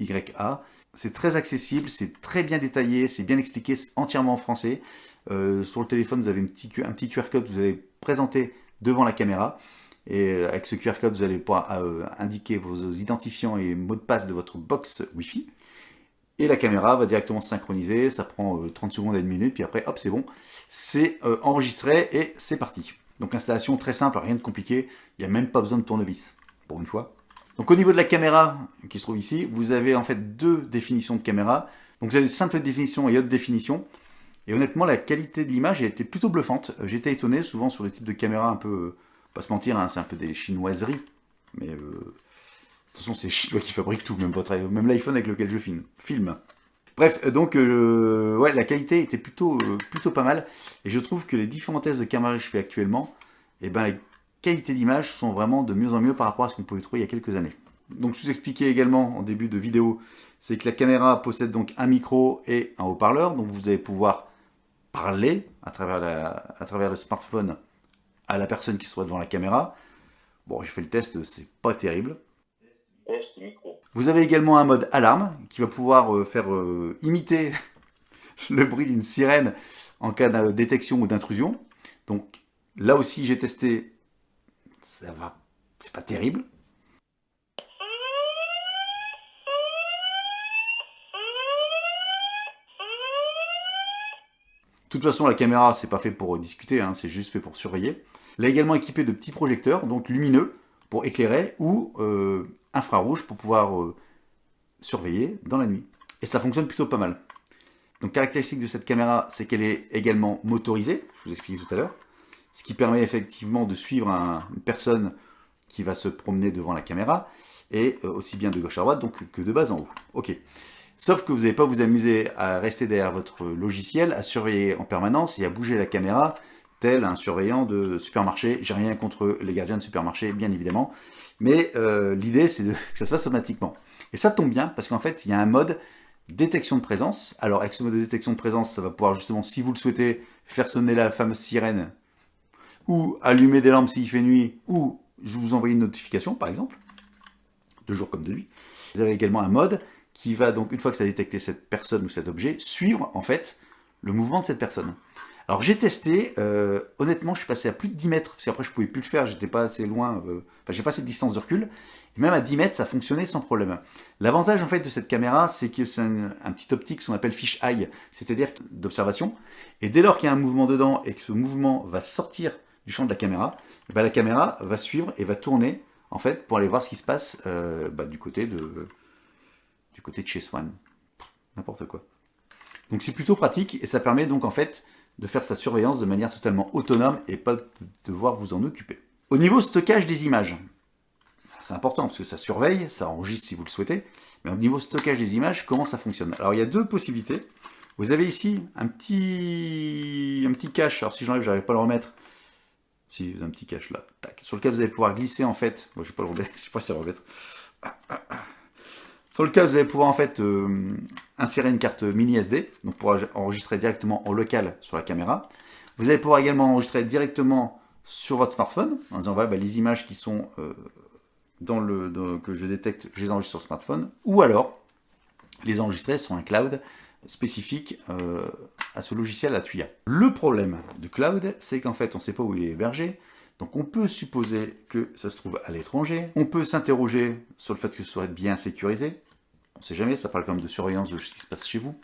YA. C'est très accessible, c'est très bien détaillé, c'est bien expliqué, c'est entièrement en français. Sur le téléphone, vous avez un petit QR code que vous allez présenter devant la caméra. Et avec ce QR code, vous allez pouvoir indiquer vos identifiants et mots de passe de votre box Wi-Fi. Et la caméra va directement se synchroniser, ça prend 30 secondes à 1 minute, puis après, hop, c'est bon. C'est enregistré et c'est parti. Donc installation très simple, rien de compliqué, il n'y a même pas besoin de tournevis, pour une fois. Donc au niveau de la caméra qui se trouve ici, vous avez en fait 2 définitions de caméra. Donc vous avez simple définition et haute définition. Et honnêtement, la qualité de l'image a été plutôt bluffante. J'étais étonné, souvent sur le type de caméra un peu, pas se mentir, hein, c'est un peu des chinoiseries. Mais de toute façon, c'est Chinois qui fabriquent tout, même l'iPhone avec lequel je filme. Bref, donc ouais, la qualité était plutôt pas mal. Et je trouve que les différents tests de caméra que je fais actuellement, eh ben, les qualités d'image sont vraiment de mieux en mieux par rapport à ce qu'on pouvait trouver il y a quelques années. Donc je vous expliquais également en début de vidéo, c'est que la caméra possède donc un micro et un haut-parleur. Donc vous allez pouvoir parler à travers le smartphone à la personne qui se trouve devant la caméra. Bon, j'ai fait le test, c'est pas terrible. Vous avez également un mode alarme qui va pouvoir faire imiter le bruit d'une sirène en cas de détection ou d'intrusion. Donc là aussi j'ai testé, ça va, c'est pas terrible. De toute façon, la caméra, c'est pas fait pour discuter, hein, c'est juste fait pour surveiller. Elle est également équipée de petits projecteurs, donc lumineux, pour éclairer, ou infrarouge pour pouvoir surveiller dans la nuit. Et ça fonctionne plutôt pas mal. Donc, caractéristique de cette caméra, c'est qu'elle est également motorisée, je vous expliquais tout à l'heure, ce qui permet effectivement de suivre une personne qui va se promener devant la caméra, et aussi bien de gauche à droite donc, que de bas en haut. Ok. Sauf que vous n'allez pas vous amuser à rester derrière votre logiciel, à surveiller en permanence et à bouger la caméra, tel un surveillant de supermarché. J'ai rien contre les gardiens de supermarché, bien évidemment. Mais l'idée, c'est que ça se fasse automatiquement. Et ça tombe bien, parce qu'en fait, il y a un mode détection de présence. Alors, avec ce mode de détection de présence, ça va pouvoir justement, si vous le souhaitez, faire sonner la fameuse sirène, ou allumer des lampes s'il fait nuit, ou je vous envoie une notification, par exemple, de jour comme de nuit. Vous avez également un mode qui va donc, une fois que ça a détecté cette personne ou cet objet, suivre en fait le mouvement de cette personne. Alors j'ai testé, honnêtement je suis passé à plus de 10 mètres, parce qu'après je pouvais plus le faire, j'étais pas assez loin, enfin j'ai pas assez de distance de recul, et même à 10 mètres ça fonctionnait sans problème. L'avantage en fait de cette caméra, c'est que c'est un petit optique, ce qu'on appelle fish eye, c'est-à-dire d'observation, et dès lors qu'il y a un mouvement dedans, et que ce mouvement va sortir du champ de la caméra va suivre et va tourner, en fait, pour aller voir ce qui se passe du côté de chez Swan. N'importe quoi. Donc c'est plutôt pratique et ça permet donc en fait de faire sa surveillance de manière totalement autonome et pas de devoir vous en occuper. Au niveau stockage des images, c'est important parce que ça surveille, ça enregistre si vous le souhaitez, mais au niveau stockage des images, comment ça fonctionne? Alors il y a 2 possibilités. Vous avez ici un petit cache, alors si j'enlève, j'arrive pas à le remettre. Si, vous avez un petit cache là, tac, sur lequel vous allez pouvoir glisser en fait, bon, je vais pas le remettre, je sais pas si le remettre. Sur lequel vous allez pouvoir en fait insérer une carte mini SD, donc pour enregistrer directement en local sur la caméra. Vous allez pouvoir également enregistrer directement sur votre smartphone, en disant voilà, les images qui sont que je détecte, je les enregistre sur le smartphone, ou alors les enregistrer sur un cloud spécifique à ce logiciel, à Tuya. Le problème du cloud, c'est qu'en fait on ne sait pas où il est hébergé, donc on peut supposer que ça se trouve à l'étranger, on peut s'interroger sur le fait que ce soit bien sécurisé, on ne sait jamais, ça parle quand même de surveillance de ce qui se passe chez vous.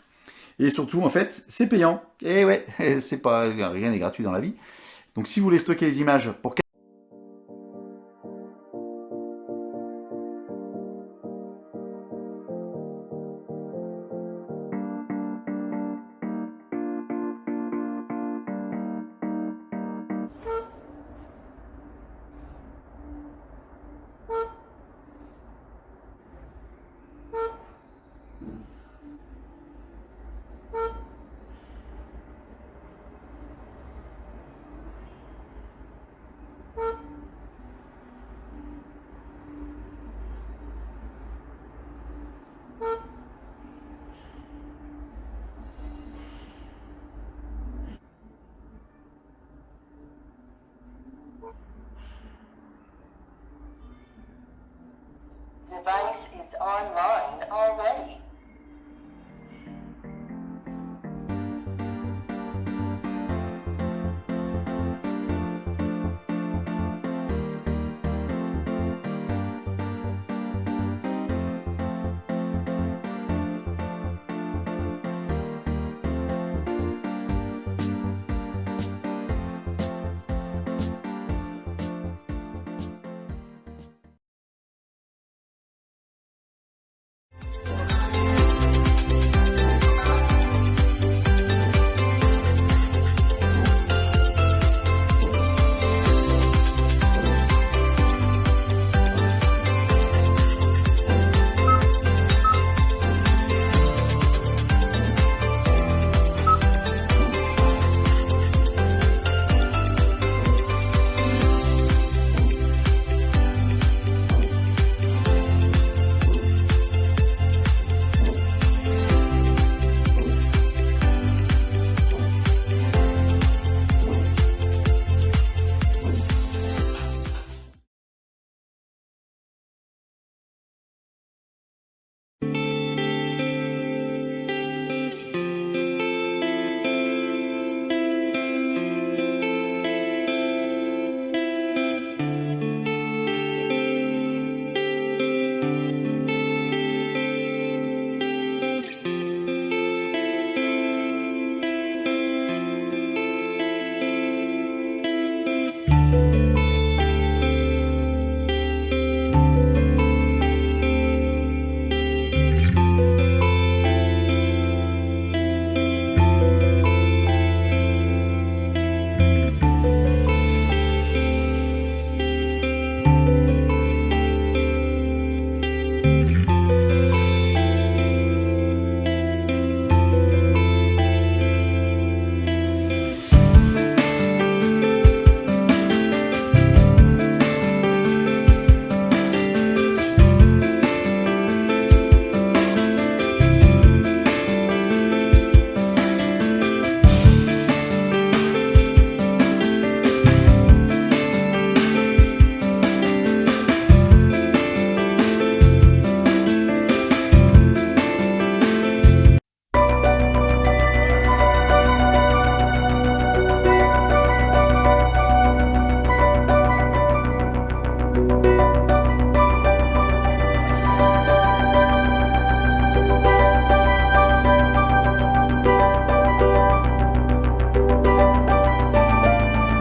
Et surtout, en fait, c'est payant. Et ouais, c'est pas, rien n'est gratuit dans la vie. Donc si vous voulez stocker les images pour